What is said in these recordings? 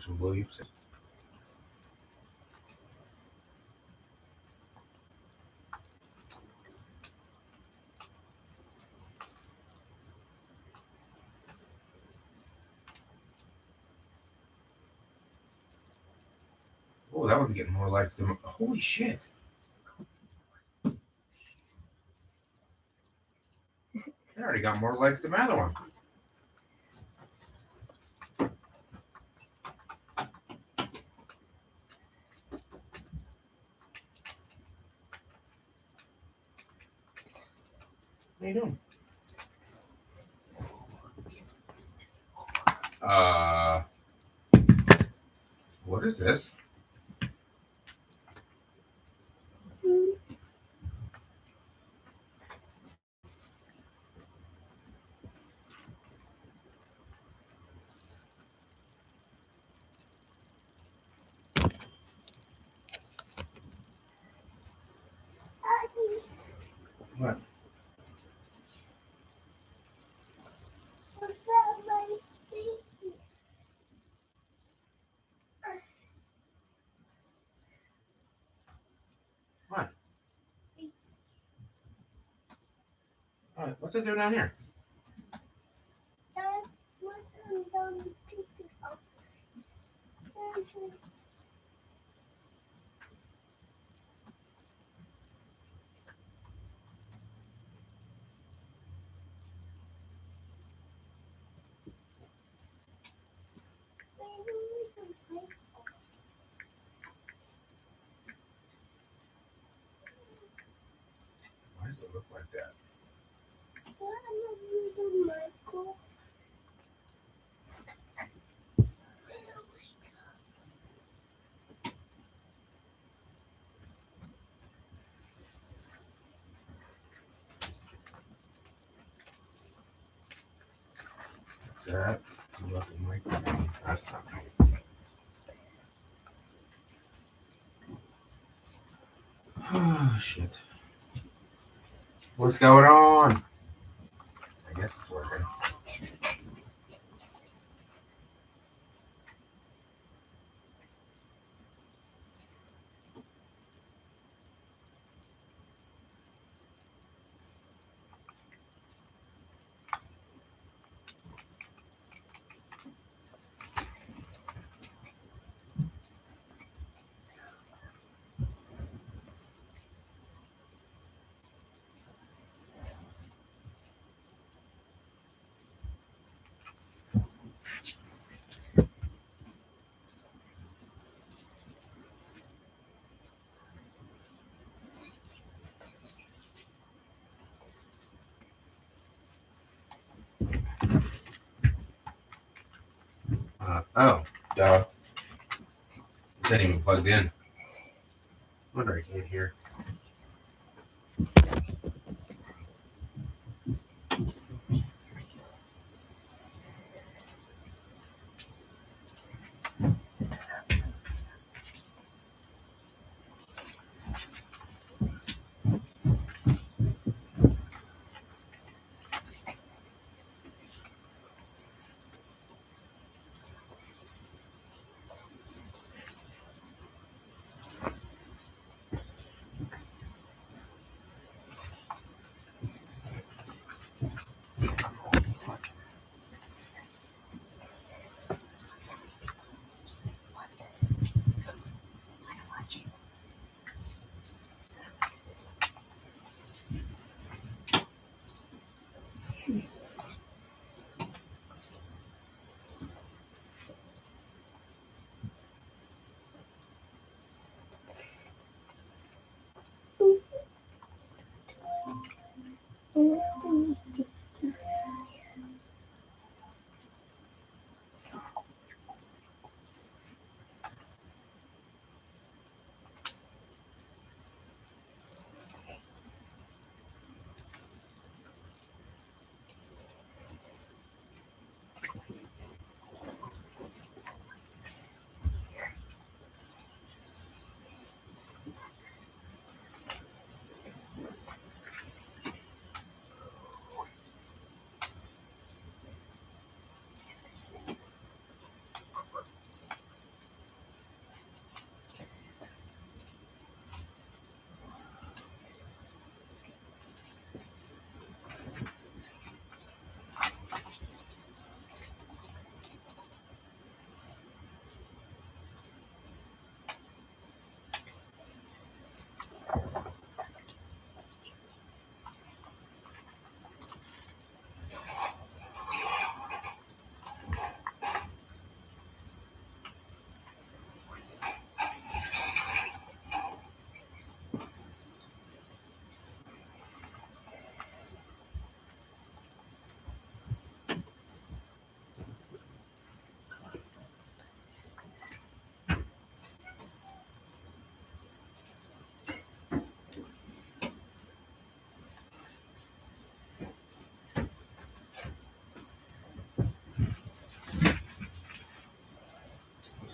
some beliefs. Oh, that one's getting more likes than. Holy shit. I already got more likes than the other one. What are you doing? What is this? What? What? What's it doing down here? Why does it look like that? That looking like that's not me. Oh shit. What's going on? I guess it's working. Oh, duh. This ain't even plugged in. Wonder I can't hear.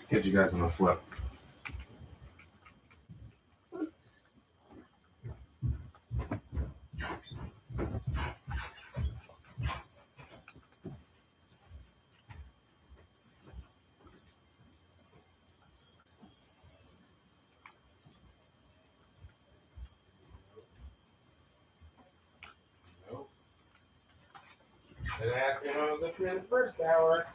Catch you guys on the flip. And that's when I was looking in the first hour.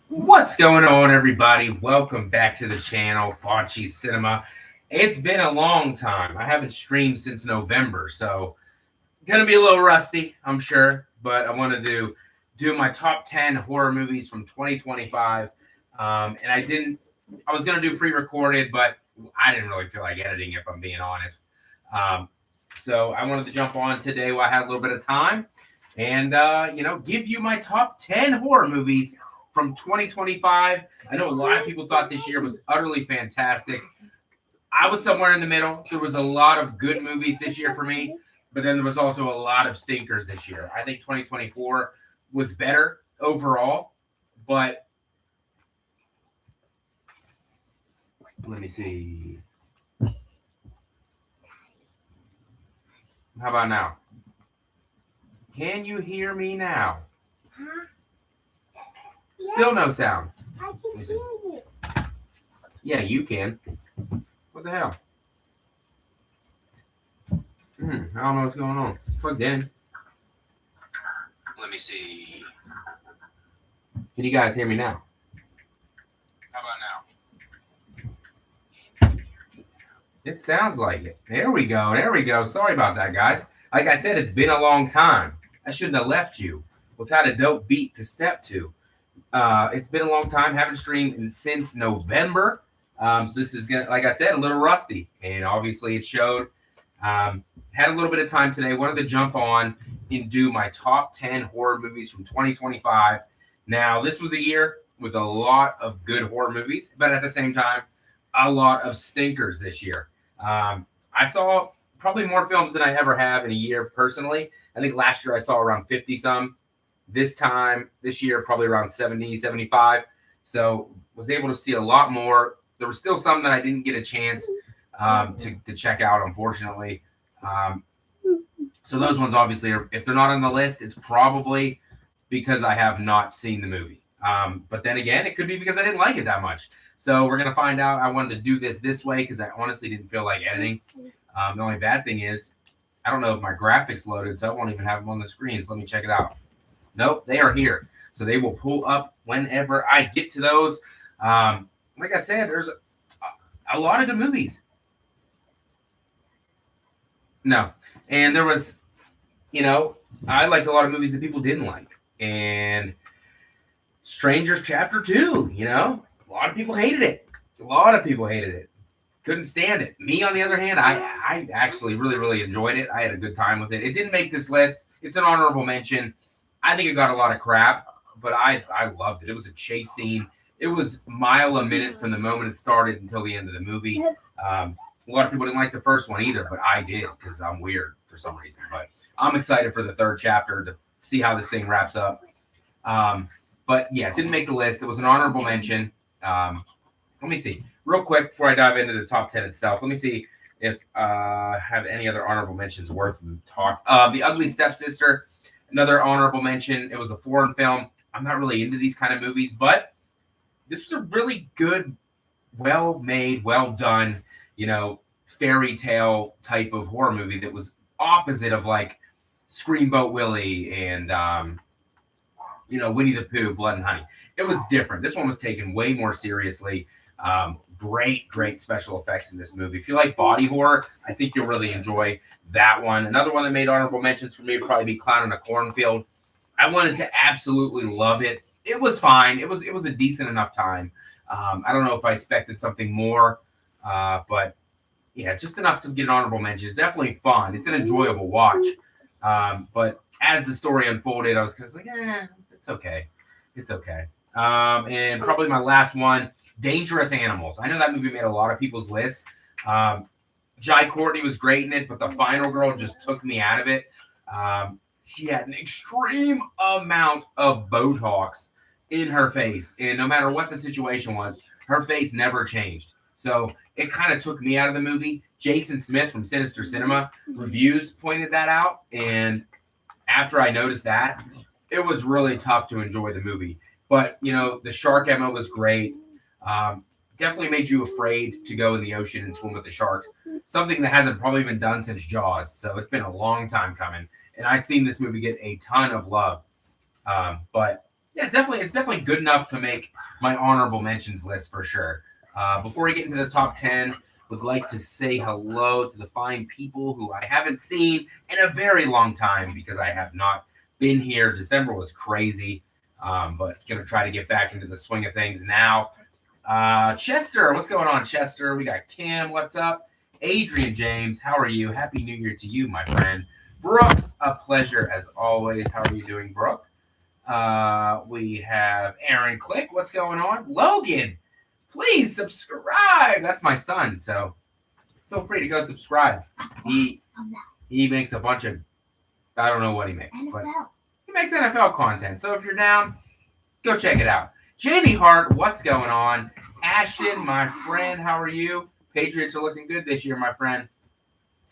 What's going on, everybody? Welcome back to the channel, Fauci Cinema. It's been a long time. I haven't streamed since November, so gonna be a little rusty, I'm sure. But I wanted to do my top 10 horror movies from 2025. And I was gonna do pre-recorded, but I didn't really feel like editing, if I'm being honest. So I wanted to jump on today while I had a little bit of time and give you my top 10 horror movies from 2025. I know a lot of people thought this year was utterly fantastic. I was somewhere in the middle. There was a lot of good movies this year for me, but then there was also a lot of stinkers this year. I think 2024 was better overall, but let me see. How about now? Can you hear me now? Still no sound. I can hear you. Yeah, you can. What the hell? I don't know what's going on. It's plugged in. Let me see. Can you guys hear me now? How about now? It sounds like it. There we go. There we go. Sorry about that, guys. Like I said, it's been a long time. I shouldn't have left you without a dope beat to step to. It's been a long time. Haven't streamed since November. So this is gonna, like I said, a little rusty, and obviously it showed. Had a little bit of time today. Wanted to jump on and do my top 10 horror movies from 2025. Now, this was a year with a lot of good horror movies, but at the same time, a lot of stinkers this year. I saw probably more films than I ever have in a year personally. I think last year I saw around 50 some. This year, probably around 70, 75. So was able to see a lot more. There were still some that I didn't get a chance to check out, unfortunately. So those ones, obviously, if they're not on the list, it's probably because I have not seen the movie. But then again, it could be because I didn't like it that much. So we're going to find out. I wanted to do this way because I honestly didn't feel like editing. The only bad thing is I don't know if my graphics loaded, so I won't even have them on the screen. So let me check it out. Nope, they are here. So they will pull up whenever I get to those. Like I said, there's a lot of good movies. No. And there was, I liked a lot of movies that people didn't like. And Strangers Chapter 2, a lot of people hated it. A lot of people hated it. Couldn't stand it. Me, on the other hand, I actually really, really enjoyed it. I had a good time with it. It didn't make this list. It's an honorable mention. I think it got a lot of crap, but I loved it. It was a chase scene. It was a mile a minute from the moment it started until the end of the movie. A lot of people didn't like the first one either, but I did because I'm weird for some reason. But I'm excited for the third chapter to see how this thing wraps up. But yeah, it didn't make the list. It was an honorable mention. Let me see. Real quick, before I dive into the top 10 itself, let me see if I have any other honorable mentions worth talk. The Ugly Stepsister, another honorable mention. It was a foreign film. I'm not really into these kind of movies, but this was a really good, well-made, well-done, fairy tale type of horror movie that was opposite of like Screamboat Willie and Winnie the Pooh, Blood and Honey. It was different. This one was taken way more seriously. Great special effects in this movie. If you like body horror, I think you'll really enjoy that one. Another one that made honorable mentions for me would probably be Clown in a Cornfield. I wanted to absolutely love it. It was fine. It was a decent enough time. I don't know if I expected something more, but yeah, just enough to get an honorable mention. It's definitely fun. It's an enjoyable watch. But as the story unfolded, I was just like, it's okay. It's okay. And probably my last one, Dangerous Animals. I know that movie made a lot of people's lists. Jai Courtney was great in it, but the final girl just took me out of it. She had an extreme amount of Botox in her face, and no matter what the situation was, her face never changed. So it kind of took me out of the movie. Jason Smith from Sinister Cinema Reviews pointed that out, and after I noticed that, it was really tough to enjoy the movie. But, the shark Emma was great. Definitely made you afraid to go in the ocean and swim with the sharks. Something that hasn't probably been done since Jaws. So it's been a long time coming. And I've seen this movie get a ton of love. But yeah, it's definitely good enough to make my honorable mentions list for sure. Before we get into the top 10, would like to say hello to the fine people who I haven't seen in a very long time because I have not been here. December was crazy. But going to try to get back into the swing of things now. Chester, what's going on, Chester? We got Kim, what's up? Adrian James, how are you? Happy New Year to you, my friend. Brooke, a pleasure as always. How are you doing, Brooke? We have Aaron Click, what's going on? Logan, please subscribe. That's my son, so feel free to go subscribe. He makes a bunch of, I don't know what he makes, but he makes NFL content. So if you're down, go check it out. Jamie Hart, what's going on? Ashton, my friend, how are you? Patriots are looking good this year, my friend.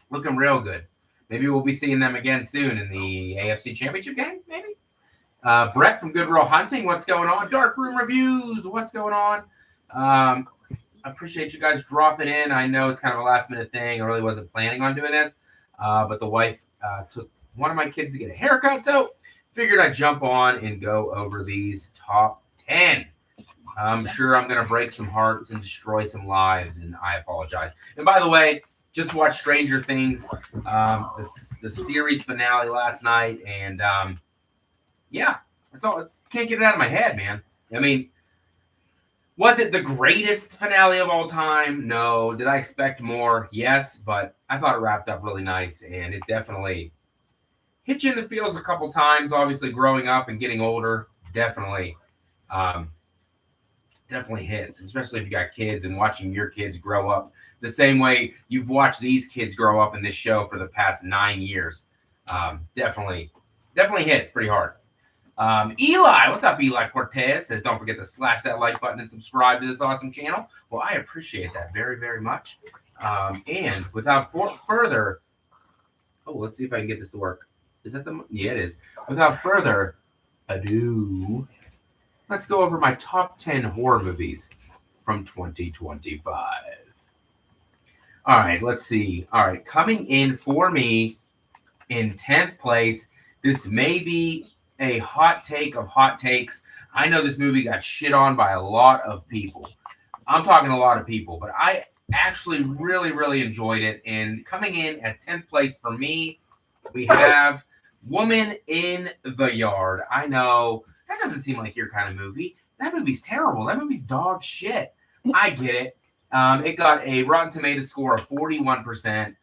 Looking real good. Maybe we'll be seeing them again soon in the AFC Championship game, maybe? Brett from Good Real Hunting, what's going on? Dark Room Reviews, what's going on? I appreciate you guys dropping in. I know it's kind of a last-minute thing. I really wasn't planning on doing this, but the wife took one of my kids to get a haircut, so figured I'd jump on and go over these top 10. I'm sure I'm going to break some hearts and destroy some lives, and I apologize. And by the way, just watched Stranger Things, the series finale last night, and yeah, that's all. Can't get it out of my head, man. I mean, was it the greatest finale of all time? No. Did I expect more? Yes, but I thought it wrapped up really nice, and it definitely hit you in the feels a couple times. Obviously, growing up and getting older, definitely hits, especially if you got kids and watching your kids grow up the same way you've watched these kids grow up in this show for the past 9 years. Definitely hits pretty hard. Eli, what's up, Eli Cortez? Says, don't forget to slash that like button and subscribe to this awesome channel. Well, I appreciate that very, very much. And without further, let's see if I can get this to work. Is that yeah, it is. Without further ado, let's go over my top 10 horror movies from 2025. All right, let's see. All right, coming in for me in 10th place, this may be a hot take of hot takes. I know this movie got shit on by a lot of people. I'm talking a lot of people, but I actually really, really enjoyed it. And coming in at 10th place for me, we have Woman in the Yard. I know that doesn't seem like your kind of movie. That movie's terrible. That movie's dog shit. I get it. It got a Rotten Tomatoes score of 41%, and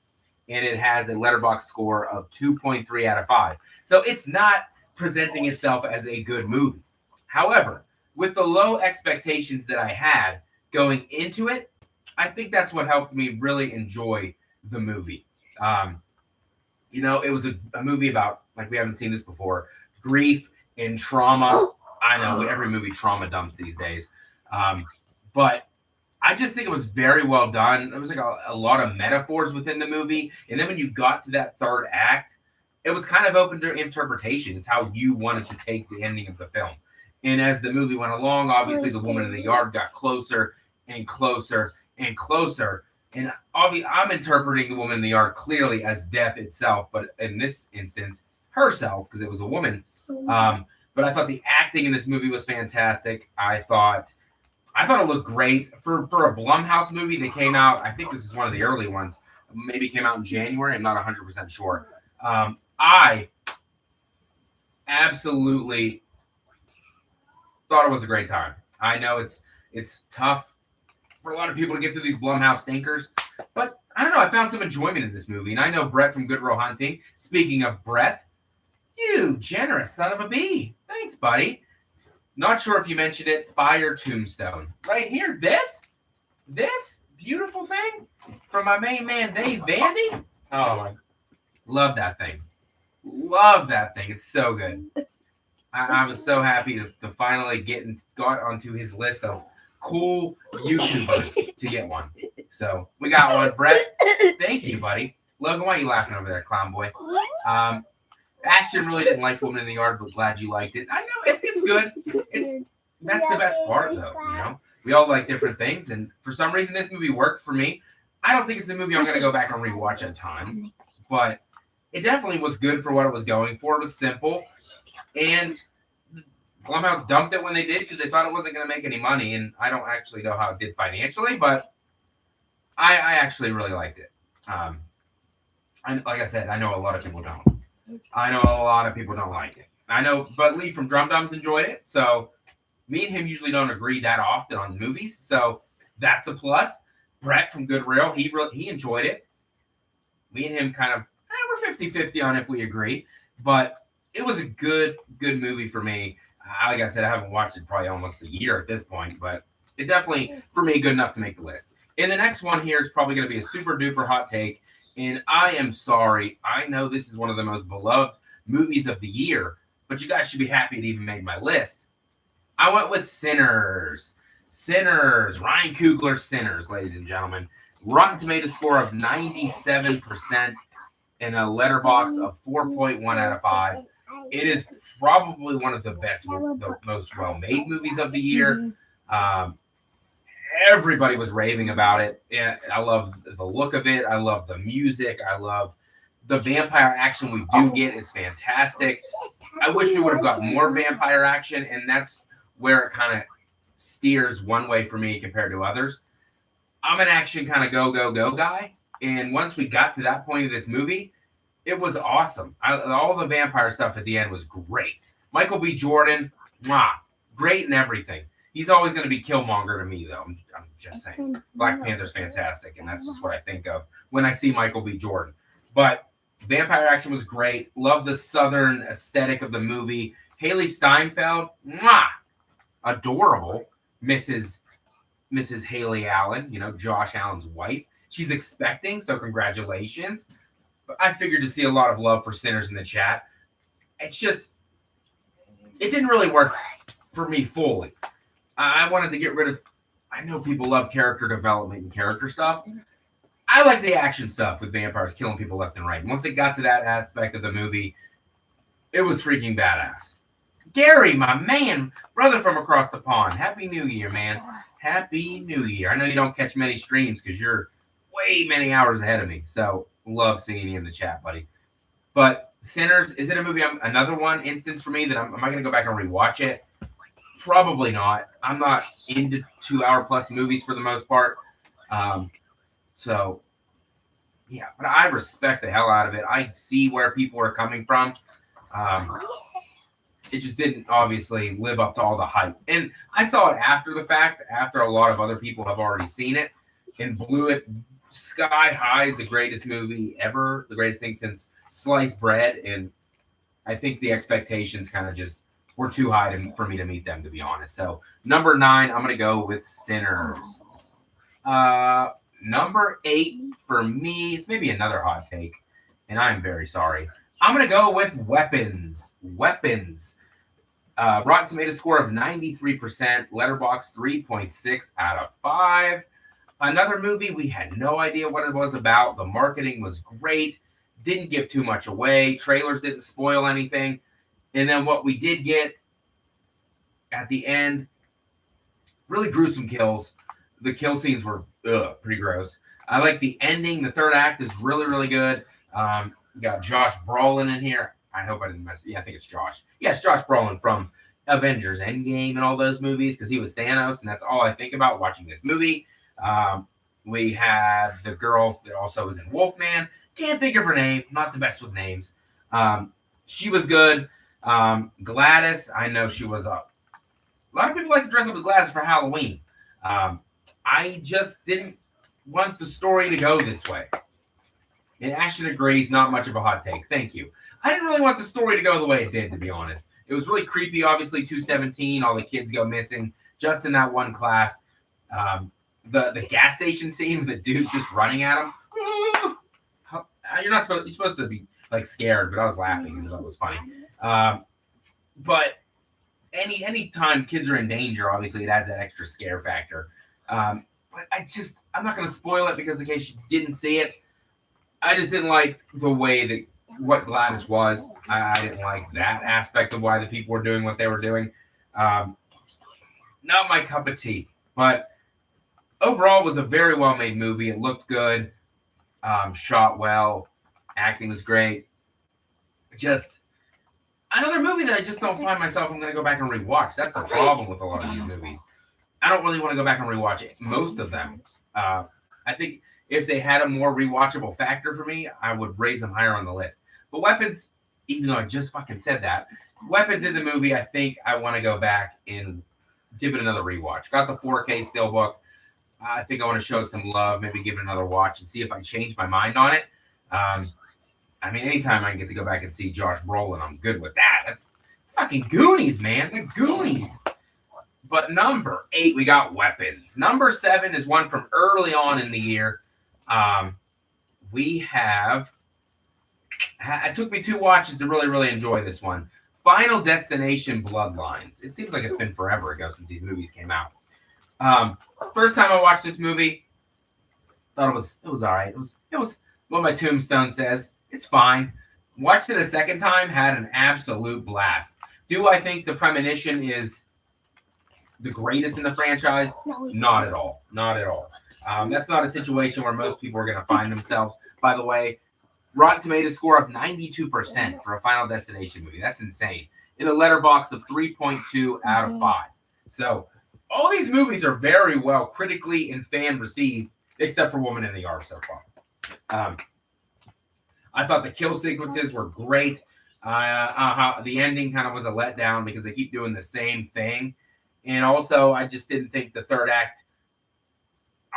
it has a Letterboxd score of 2.3 out of 5. So it's not presenting itself as a good movie. However, with the low expectations that I had going into it, I think that's what helped me really enjoy the movie. Um, it was a movie about, like, we haven't seen this before, grief and trauma. I know every movie trauma dumps these days. But I just think it was very well done. There was like a lot of metaphors within the movie. And then when you got to that third act, it was kind of open to interpretation. It's how you wanted to take the ending of the film. And as the movie went along, obviously the woman in the yard got closer and closer and closer. And I'm interpreting the woman in the yard clearly as death itself, but in this instance, herself, because it was a woman. But I thought the acting in this movie was fantastic. I thought it looked great for a Blumhouse movie that came out. I think this is one of the early ones. Maybe came out in January. I'm not 100% sure. I absolutely thought it was a great time. I know it's tough for a lot of people to get through these Blumhouse stinkers, but I don't know. I found some enjoyment in this movie, and I know Brett from Good Will Hunting. Speaking of Brett, you generous son of a bee. Thanks, buddy. Not sure if you mentioned it. Fire Tombstone. Right here. This beautiful thing from my main man, Dave Vandy. Oh, love that thing. Love that thing. It's so good. I was so happy to finally got onto his list of cool YouTubers to get one. So we got one. Brett, thank you, buddy. Logan, why are you laughing over there, clown boy? Ashton really didn't like Woman in the Yard, but glad you liked it. I know it's good. That's the best part, though. We all like different things, and for some reason, this movie worked for me. I don't think it's a movie I'm going to go back and rewatch a ton, but it definitely was good for what it was going for. It was simple, and Blumhouse dumped it when they did because they thought it wasn't going to make any money, and I don't actually know how it did financially, but I actually really liked it. And like I said, I know a lot of people don't. I know a lot of people don't like it. I know, but Lee from Drum Dums enjoyed it. So me and him usually don't agree that often on movies. So that's a plus. Brett from Good Reel, he enjoyed it. Me and him kind of, we're 50-50 on if we agree. But it was a good movie for me. Like I said, I haven't watched it probably almost a year at this point. But it definitely, for me, good enough to make the list. And the next one here is probably going to be a super duper hot take. And I am sorry. I know this is one of the most beloved movies of the year, but you guys should be happy it even made my list. I went with Sinners. Sinners. Ryan Coogler's Sinners, ladies and gentlemen. Rotten Tomatoes score of 97% and a Letterboxd of 4.1 out of 5. It is probably one of the most well-made movies of the year. Everybody was raving about it. And I love the look of it. I love the music. I love the vampire action we do get is fantastic. I wish we would have got more vampire action, and that's where it kind of steers one way for me compared to others. I'm an action kind of go guy, and once we got to that point of this movie, it was awesome. All the vampire stuff at the end was great. Michael B. Jordan, great and everything. He's always going to be Killmonger to me, though. I'm just saying. Black Panther's fantastic, and that's just what I think of when I see Michael B. Jordan. But vampire action was great. Love the southern aesthetic of the movie. Haley Steinfeld, adorable. Mrs. Haley Allen, Josh Allen's wife. She's expecting, so congratulations. But I figured to see a lot of love for Sinners in the chat. It's just, it didn't really work for me fully. I wanted to get rid of, I know people love character development and character stuff. I like the action stuff with vampires killing people left and right. And once it got to that aspect of the movie, it was freaking badass. Gary, my man, brother from across the pond. Happy New Year, man. Happy New Year. I know you don't catch many streams because you're way many hours ahead of me. So love seeing you in the chat, buddy. But Sinners, is it a movie? Another one instance for me that am I going to go back and rewatch it? Probably not. I'm not into 2-hour-plus movies for the most part. So, yeah, but I respect the hell out of it. I see where people are coming from. Um, it just didn't obviously live up to all the hype. And I saw it after the fact, after a lot of other people have already seen it, and blew it sky high as the greatest movie ever, the greatest thing since sliced bread. And I think the expectations kind of just were too high for me to meet them, to be honest. So number 9, I'm gonna go with Sinners. Number 8 for me, it's maybe another hot take, and I'm very sorry. I'm gonna go with Weapons. Weapons. Rotten Tomatoes score of 93%, Letterboxd 3.6 out of 5. Another movie we had no idea what it was about. The marketing was great, didn't give too much away. Trailers didn't spoil anything. And then what we did get at the end, really gruesome kills. The kill scenes were pretty gross. I like the ending. The third act is really, really good. We got Josh Brolin in here. I hope I didn't mess. Yeah, I think it's Josh. Yes, Josh Brolin from Avengers Endgame and all those movies because he was Thanos, and that's all I think about watching this movie. We had the girl that also was in Wolfman. Can't think of her name. Not the best with names. She was good. Gladys, I know she was up. A lot of people like to dress up as Gladys for Halloween. I just didn't want the story to go this way. And Ashton agrees, not much of a hot take. Thank you. I didn't really want the story to go the way it did, to be honest. It was really creepy, obviously, 217, all the kids go missing, just in that one class. The gas station scene with the dude's just running at him. You're supposed to be like scared, but I was laughing because that was funny. But any time kids are in danger, obviously it adds that extra scare factor. But I'm not going to spoil it because in case you didn't see it, I just didn't like the way that what Gladys was. I didn't like that aspect of why the people were doing what they were doing. Not my cup of tea, but overall it was a very well made movie. It looked good, shot well, acting was great. Just another movie that I just don't find myself I'm going to go back and rewatch. That's the problem with a lot of these movies. I don't really want to go back and rewatch it. Most of them. I think if they had a more rewatchable factor for me, I would raise them higher on the list. But Weapons, even though I just fucking said that, Weapons is a movie I think I want to go back and give it another rewatch. Got the 4K Steelbook. I think I want to show some love, maybe give it another watch and see if I change my mind on it. I mean, anytime I can get to go back and see Josh Brolin, I'm good with that. That's fucking Goonies, man. The Goonies. But number 8, we got Weapons. Number 7 is one from early on in the year. We have... It took me 2 watches to really, really enjoy this one. Final Destination Bloodlines. It seems like it's been forever ago since these movies came out. First time I watched this movie, thought it was all right. It was what my tombstone says. It's fine. Watched it a second time, had an absolute blast. Do I think The Premonition is the greatest in the franchise? Not at all. Not at all. That's not a situation where most people are going to find themselves. By the way, Rotten Tomatoes score of 92% for a Final Destination movie. That's insane. In a Letterboxd of 3.2 out of 5. So all these movies are very well critically and fan received, except for Woman in the Yard so far. I thought the kill sequences were great. The ending kind of was a letdown because they keep doing the same thing. And also, I just didn't think the third act,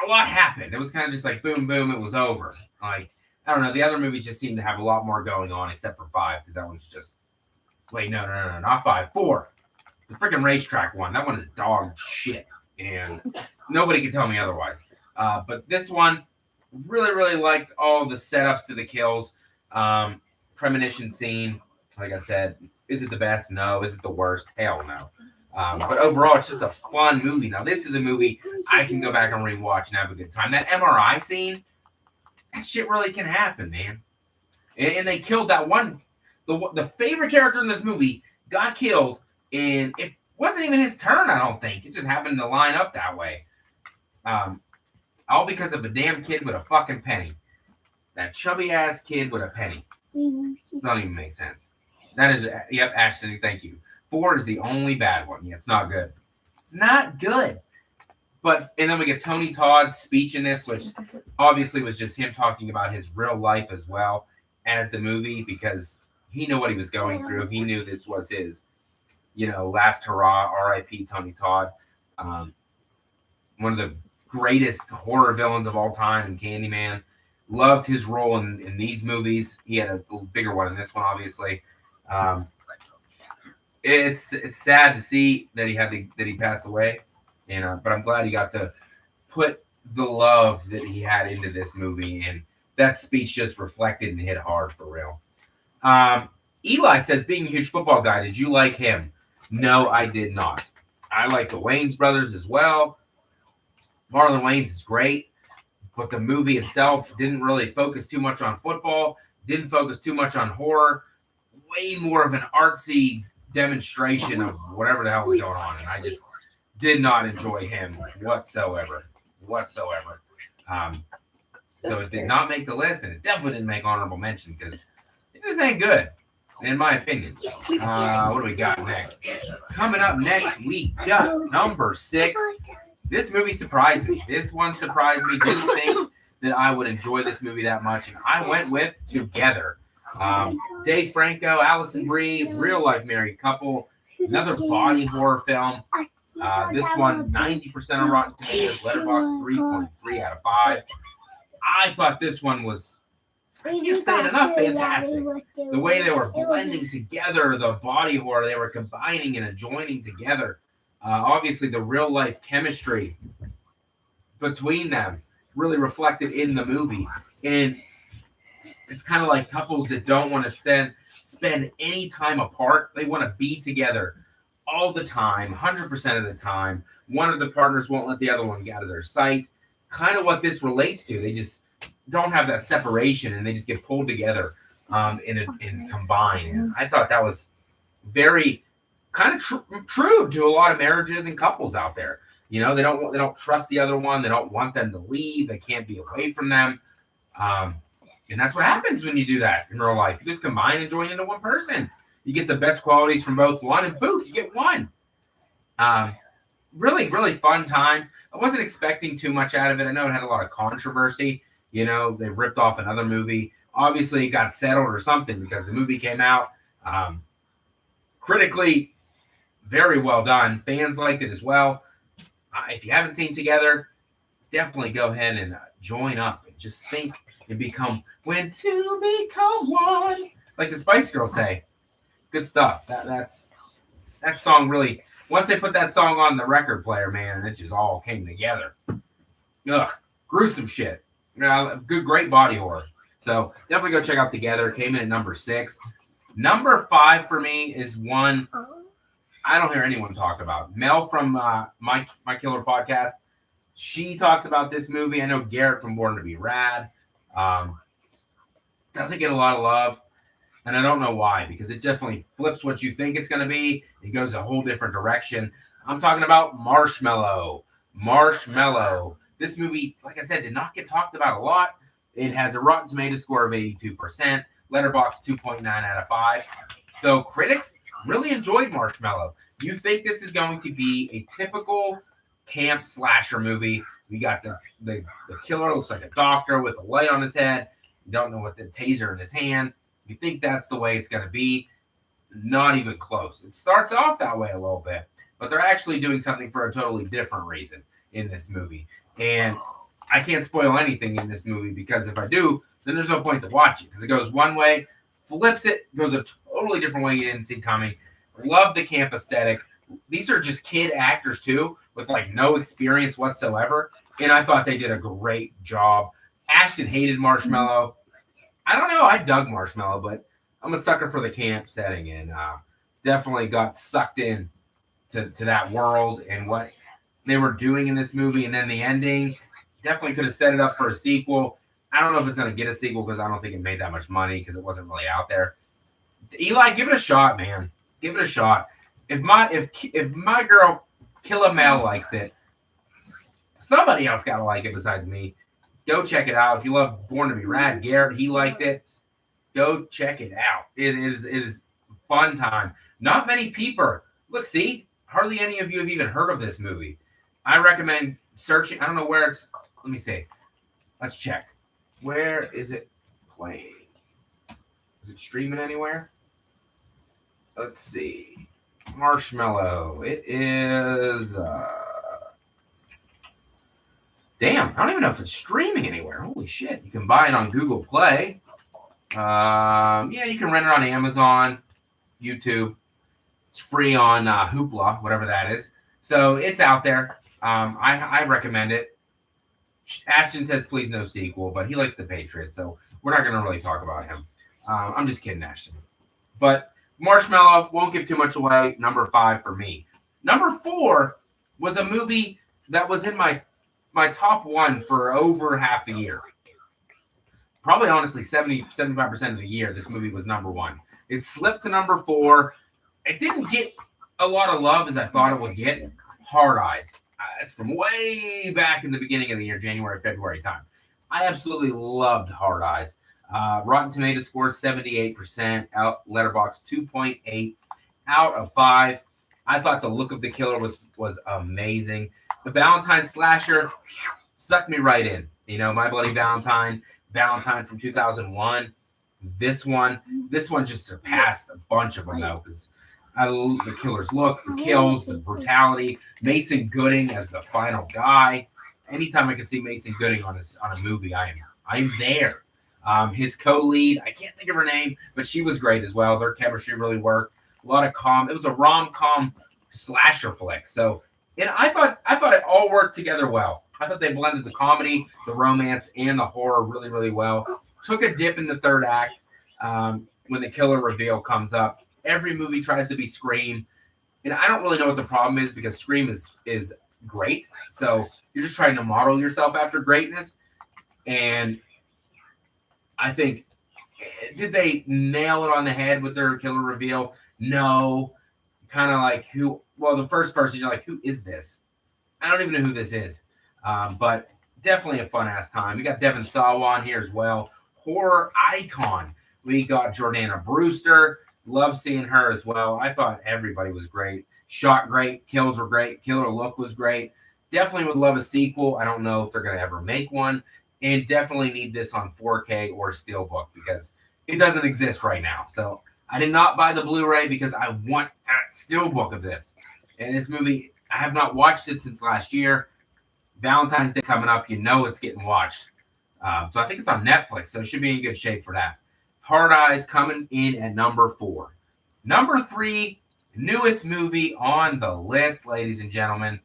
a lot happened. It was kind of just like boom, boom, it was over. Like, I don't know. The other movies just seem to have a lot more going on, except for 5, because that one's just, wait, no, not 5, 4. The freaking racetrack one. That one is dog shit. And nobody can tell me otherwise. But this one, really, really liked all the setups to the kills. Premonition scene, like I said, is it the best? No. Is it the worst? Hell no. But overall, it's just a fun movie. Now, this is a movie I can go back and rewatch and have a good time. That MRI scene, that shit really can happen, man. And they killed that one. The favorite character in this movie got killed, and it wasn't even his turn, I don't think. It just happened to line up that way. All because of a damn kid with a fucking penny. That chubby-ass kid with a penny. Doesn't even make sense. That is, yep, Ashton, thank you. 4 is the only bad one. Yeah, it's not good. It's not good. And then we get Tony Todd's speech in this, which obviously was just him talking about his real life as well as the movie, because he knew what he was going through. He knew this was his, last hurrah. R.I.P. Tony Todd. One of the greatest horror villains of all time in Candyman. Loved his role in these movies. He had a bigger one in this one, obviously. It's sad to see that he passed away, but I'm glad he got to put the love that he had into this movie, and that speech just reflected and hit hard for real. Eli says, being a huge football guy, did you like him? No, I did not. I like the Wayans brothers as well. Marlon Wayans is great, but the movie itself didn't really focus too much on football, didn't focus too much on horror, way more of an artsy demonstration of whatever the hell was going on, and I just did not enjoy him whatsoever. So it did not make the list, and it definitely didn't make honorable mention because it just ain't good, in my opinion. What do we got next? Coming up next, we got number 6. This movie surprised me. This one surprised me. Didn't think that I would enjoy this movie that much, and I went with Together. Dave Franco, Allison Brie, real life married couple, another body horror film. This one, 90% on Rotten Tomatoes, Letterboxd 3.3 out of 5. I thought this one was, I can't say it enough, fantastic. The way they were blending together, the body horror, they were combining and adjoining together. Obviously, the real life chemistry between them really reflected in the movie. And it's kind of like couples that don't want to spend any time apart. They want to be together all the time, 100% of the time. One of the partners won't let the other one get out of their sight. Kind of what this relates to. They just don't have that separation, and they just get pulled together and combined. And I thought that was very kind of true to a lot of marriages and couples out there. They don't trust the other one. They don't want them to leave. They can't be away from them. And that's what happens when you do that in real life. You just combine and join into one person. You get the best qualities from both one, and boom, you get one. Really, really fun time. I wasn't expecting too much out of it. I know it had a lot of controversy. They ripped off another movie. Obviously, it got settled or something because the movie came out. Critically, very well done. Fans liked it as well. If you haven't seen Together, definitely go ahead and join up and just sink and become when two become one, like the Spice Girls say. Good stuff. That song really. Once they put that song on the record player, man, it just all came together. Ugh, gruesome shit. Great body horror. So definitely go check out Together. Came in at number 6. Number 5 for me is one I don't hear anyone talk about. Mel from My Killer podcast, she talks about this movie. I know Garrett from Born to Be Rad doesn't get a lot of love, and I don't know why, because it definitely flips what you think it's going to be. It goes a whole different direction. I'm talking about Marshmallow. This movie, like I said, did not get talked about a lot. It has a Rotten Tomatoes score of 82%, Letterboxd 2.9 out of 5. So critics really enjoyed Marshmallow. You think this is going to be a typical camp slasher movie. We got the killer looks like a doctor with a light on his head. You don't know what the taser in his hand. You think that's the way it's going to be. Not even close. It starts off that way a little bit, but they're actually doing something for a totally different reason in this movie. And I can't spoil anything in this movie, because if I do, then there's no point to watch it, because it goes one way, flips it, goes a totally different way you didn't see coming. Love the camp aesthetic. These are just kid actors too, with like no experience whatsoever. And I thought they did a great job. Ashton hated Marshmallow. I don't know. I dug Marshmallow, but I'm a sucker for the camp setting, and definitely got sucked in to that world and what they were doing in this movie. And then the ending definitely could have set it up for a sequel. I don't know if it's going to get a sequel, because I don't think it made that much money, because it wasn't really out there. Eli, give it a shot, man. Give it a shot. If my girl Killa Mel likes it, somebody else got to like it besides me. Go check it out. If you love Born to Be Rad, Garrett, he liked it. Go check it out. It is fun time. Not many people. Look, see, hardly any of you have even heard of this movie. I recommend searching. I don't know where it's. Let me see. Let's check. Where is it playing? Is it streaming anywhere? Let's see. Marshmallow. It is. Damn, I don't even know if it's streaming anywhere. Holy shit. You can buy it on Google Play. Yeah, you can rent it on Amazon, YouTube. It's free on Hoopla, whatever that is. So it's out there. I recommend it. Ashton says, please no sequel, but he likes the Patriots, so we're not going to really talk about him. I'm just kidding, Ashton. But Marshmallow, won't give too much away. Number 5 for me. Number 4 was a movie that was in my top 1 for over half a year. Probably, honestly, 75% of the year, this movie was number 1. It slipped to number 4. It didn't get a lot of love as I thought it would get. Hard Eyes. It's from way back in the beginning of the year, January, February time. I absolutely loved Hard Eyes. Rotten Tomatoes score 78%. Letterboxd 2.8 out of 5. I thought the look of the killer was amazing. The Valentine slasher sucked me right in. You know, My Bloody Valentine from 2001. This one just surpassed a bunch of them though, because I love the killer's look, the kills, the brutality. Mason Gooding as the final guy. Anytime I can see Mason Gooding on a movie, I'm there. His co-lead, I can't think of her name, but she was great as well. Their chemistry really worked. A lot of it was a rom-com slasher flick. So, and I thought it all worked together well. I thought they blended the comedy, the romance, and the horror really, really well. Took a dip in the third act when the killer reveal comes up. Every movie tries to be Scream, and I don't really know what the problem is because Scream is great. So you're just trying to model yourself after greatness. And I think, did they nail it on the head with their killer reveal? No. Kind of like the first person, you're like, who is this? I don't even know who this is. But definitely a fun-ass time. We got Devin Sawa on here as well. Horror icon. We got Jordana Brewster. Love seeing her as well. I thought everybody was great. Shot great. Kills were great. Killer look was great. Definitely would love a sequel. I don't know if they're going to ever make one. And definitely need this on 4K or Steelbook because it doesn't exist right now. So I did not buy the Blu-ray because I want that Steelbook of this. And this movie, I have not watched it since last year. Valentine's Day coming up, you know it's getting watched. So I think it's on Netflix, so it should be in good shape for that. Hard Eyes coming in at number 4. Number 3, newest movie on the list, ladies and gentlemen.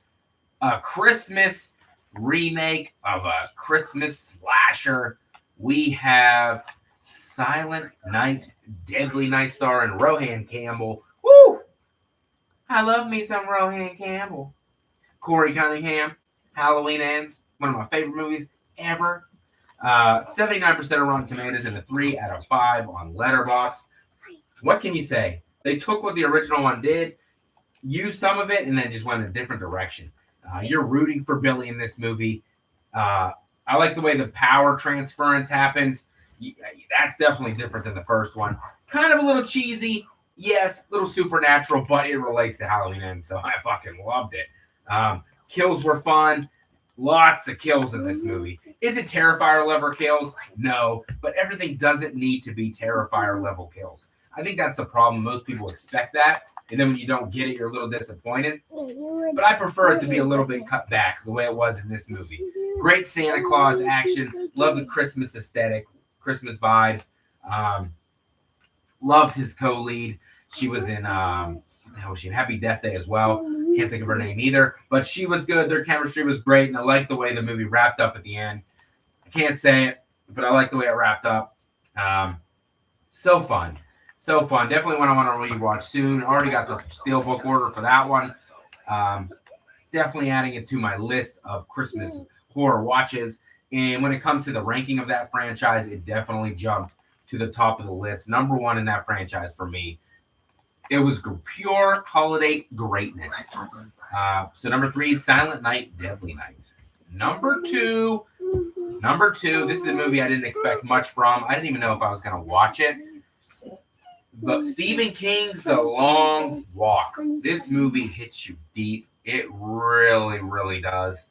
A Christmas remake of a Christmas slasher. We have Silent Night, Deadly Night starring Rohan Campbell. Woo! I love me some Rohan Campbell. Corey Cunningham, Halloween Ends, one of my favorite movies ever. 79% of Rotten Tomatoes and a 3 out of 5 on Letterboxd. What can you say? They took what the original one did, used some of it, and then just went in a different direction. You're rooting for Billy in this movie. I like the way the power transference happens. That's definitely different than the first one. Kind of a little cheesy. Yes, a little supernatural, but it relates to Halloween Ends, so I fucking loved it. Kills were fun. Lots of kills in this movie. Is it Terrifier level kills? No, but everything doesn't need to be Terrifier level kills. I think that's the problem. Most people expect that, and then when you don't get it, you're a little disappointed. But I prefer it to be a little bit cut back the way it was in this movie. Great Santa Claus action. Love the Christmas aesthetic, Christmas vibes. Loved his co-lead. She was in Happy Death Day as well. Can't think of her name either. But she was good. Their chemistry was great, and I like the way the movie wrapped up at the end. I can't say it, but I like the way it wrapped up. So fun. So fun. Definitely one I want to rewatch soon. Already got the Steelbook order for that one. Definitely adding it to my list of Christmas horror watches. And when it comes to the ranking of that franchise, it definitely jumped to the top of the list. Number 1 in that franchise for me. It was pure holiday greatness. So number 3, Silent Night, Deadly Night. Number 2, this is a movie I didn't expect much from. I didn't even know if I was going to watch it. But Stephen King's The Long Walk. This movie hits you deep. It really, really does.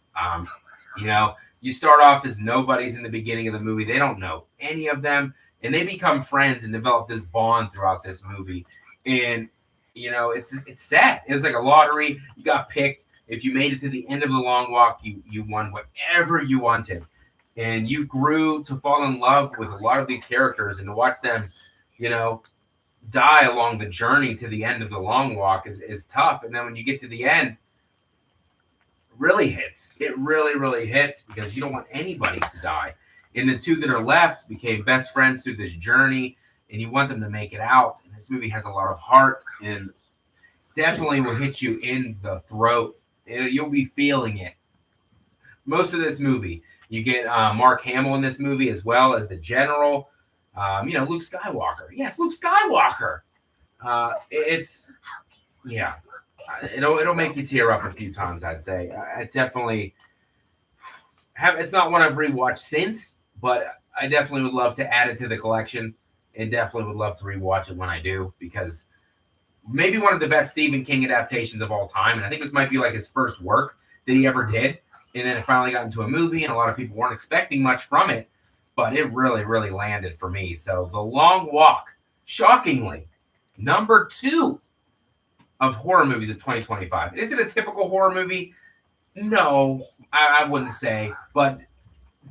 You start off as nobodies in the beginning of the movie. They don't know any of them. And they become friends and develop this bond throughout this movie. And It's set. It was like a lottery. You got picked. If you made it to the end of the long walk, you won whatever you wanted, and you grew to fall in love with a lot of these characters, and to watch them, you know, die along the journey to the end of the long walk is tough. And then when you get to the end, really hits. It really, really hits because you don't want anybody to die. And the two that are left became best friends through this journey, and you want them to make it out. And this movie has a lot of heart and definitely will hit you in the throat. You'll be feeling it. Most of this movie, you get Mark Hamill in this movie as well as the general. Luke Skywalker. Yes, Luke Skywalker. It's yeah. It'll make you tear up a few times. I'd say. I definitely have. It's not one I've rewatched since, but I definitely would love to add it to the collection, and definitely would love to rewatch it when I do, because maybe one of the best Stephen King adaptations of all time, and I think this might be like his first work that he ever did, and then it finally got into a movie, and a lot of people weren't expecting much from it, but it really, really landed for me. So The Long Walk, shockingly, number 2 of horror movies of 2025. Is it a typical horror movie? No, I wouldn't say, but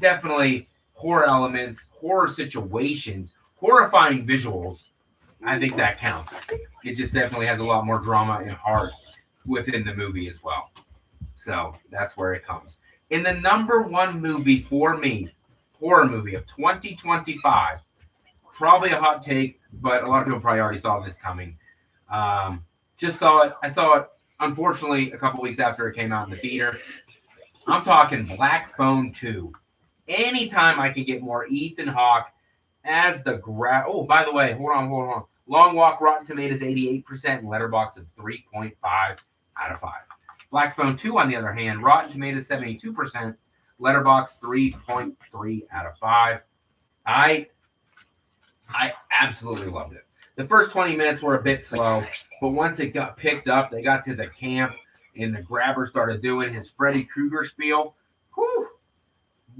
definitely horror elements, horror situations, horrifying visuals. I think that counts. It just definitely has a lot more drama and heart within the movie as well. So that's where it comes. In the number 1 movie for me, horror movie of 2025, probably a hot take, but a lot of people probably already saw this coming. Just saw it. I saw it, unfortunately, a couple weeks after it came out in the theater. I'm talking Black Phone 2. Anytime I can get more Ethan Hawke as the Oh, by the way, hold on. Long Walk, Rotten Tomatoes 88%, and Letterboxd of 3.5 out of 5. Black Phone 2, on the other hand, Rotten Tomatoes 72%, Letterboxd 3.3 out of 5. I absolutely loved it. The first 20 minutes were a bit slow, but once it got picked up, they got to the camp, and the grabber started doing his Freddy Krueger spiel. Whew.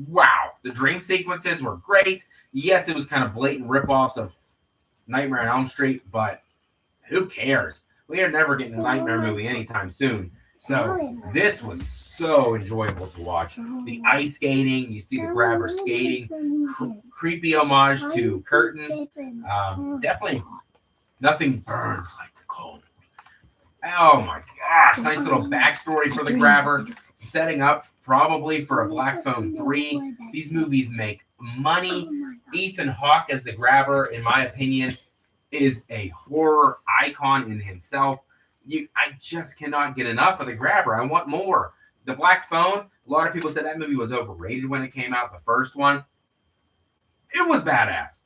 Wow. The dream sequences were great. Yes, it was kind of blatant ripoffs of Nightmare on Elm Street, but who cares? We are never getting a Nightmare movie anytime soon. So this was so enjoyable to watch. The ice skating, you see the grabber skating, creepy homage to curtains. Definitely nothing burns like the cold. Oh my gosh, nice little backstory for the grabber, setting up probably for a Black Phone 3. These movies make money. Ethan Hawke as the grabber, in my opinion, is a horror icon in himself. I just cannot get enough of the grabber. I want more. The Black Phone, a lot of people said that movie was overrated when it came out, the first one. It was badass.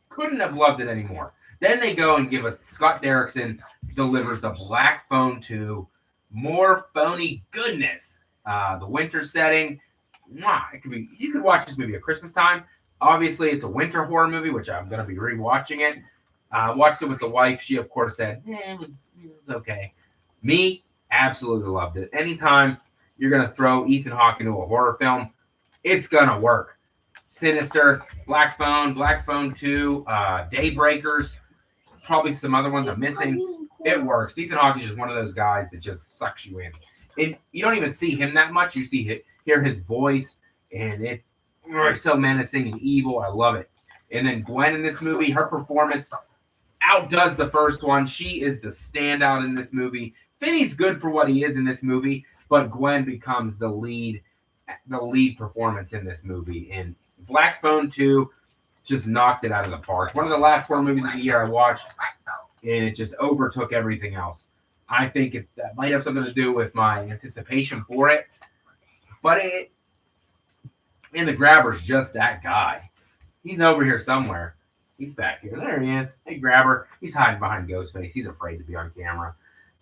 Couldn't have loved it anymore. Then they go and give us Scott Derrickson delivers the Black Phone 2. More phony goodness. The winter setting. You could watch this movie at Christmas time. Obviously, it's a winter horror movie, which I'm going to be rewatching it. Watched it with the wife. She, of course, said, it was okay. Me, absolutely loved it. Anytime you're going to throw Ethan Hawke into a horror film, it's going to work. Sinister, Black Phone 2, Daybreakers, probably some other ones I'm missing. It works. Ethan Hawke is just one of those guys that just sucks you in. And you don't even see him that much. You hear his voice, and it's so menacing and evil. I love it. And then Gwen in this movie, her performance outdoes the first one. She is the standout in this movie. Finney's good for what he is in this movie, but Gwen becomes the lead performance in this movie. And Black Phone 2 just knocked it out of the park. One of the last horror movies of the year I watched, and it just overtook everything else. I think that might have something to do with my anticipation for it, but and the grabber's just that guy. He's over here somewhere. He's back here. There he is. Hey, grabber. He's hiding behind Ghostface. He's afraid to be on camera.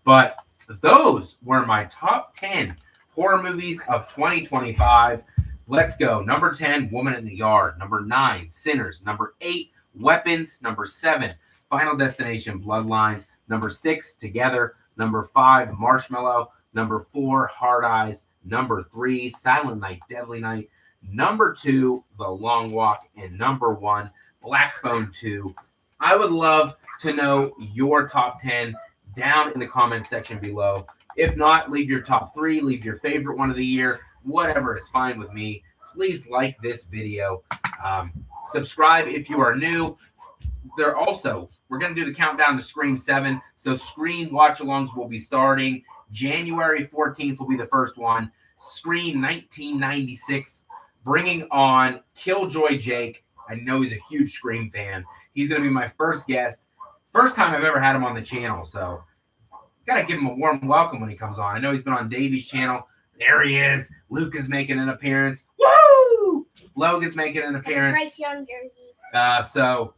But those were my top 10 horror movies of 2025. Let's go. Number 10, Woman in the Yard. Number 9, Sinners. Number 8, Weapons. Number 7, Final Destination, Bloodlines. Number 6, Together. Number 5, Marshmallow. Number 4, Hard Eyes. Number 3, Silent Night, Deadly Night. Number 2, The Long Walk. And number 1, Black Phone 2. I would love to know your top 10 down in the comment section below. If not, leave your top 3, leave your favorite one of the year, whatever is fine with me. Please like this video. Subscribe if you are new. We're going to do the countdown to Scream 7. So Scream watch-alongs will be starting. January 14th will be the first one. Scream 1996, bringing on Killjoy Jake. I know he's a huge Scream fan. He's going to be my first guest. First time I've ever had him on the channel, so got to give him a warm welcome when he comes on. I know he's been on Davey's channel. There he is. Luke is making an appearance. Woo! Logan's making an appearance. Bryce Young jersey. So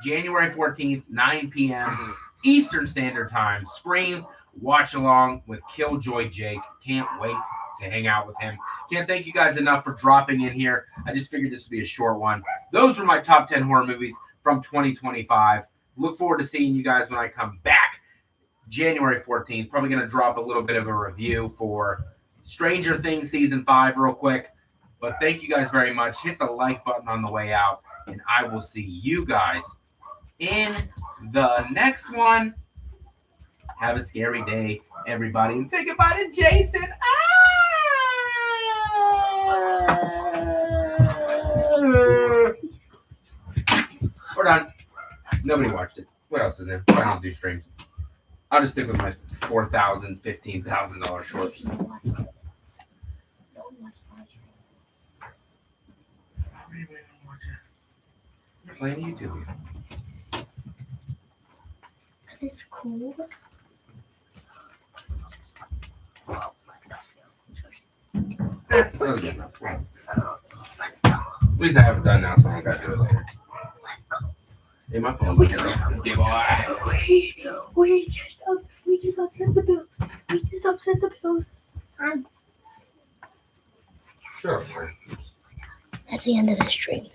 January 14th, 9 p.m. Eastern Standard Time. Scream watch along with Killjoy Jake. Can't wait to hang out with him. Can't thank you guys enough for dropping in here. I just figured this would be a short one. Those were my top 10 horror movies from 2025. Look forward to seeing you guys when I come back January 14th. Probably going to drop a little bit of a review for Stranger Things Season 5 real quick. But thank you guys very much. Hit the like button on the way out. And I will see you guys in the next one. Have a scary day, everybody. And say goodbye to Jason. We're done. Nobody watched it. What else is there? I don't do streams. I'll just stick with my $4,000, $15,000 shorts. Playing YouTube. Because it's cool. That was good enough. At least I have it done now, so I got to do it later. Hey, my phone. Hey, boy. We just upset the Bills. We just upset the Bills. Sure. That's the end of the stream.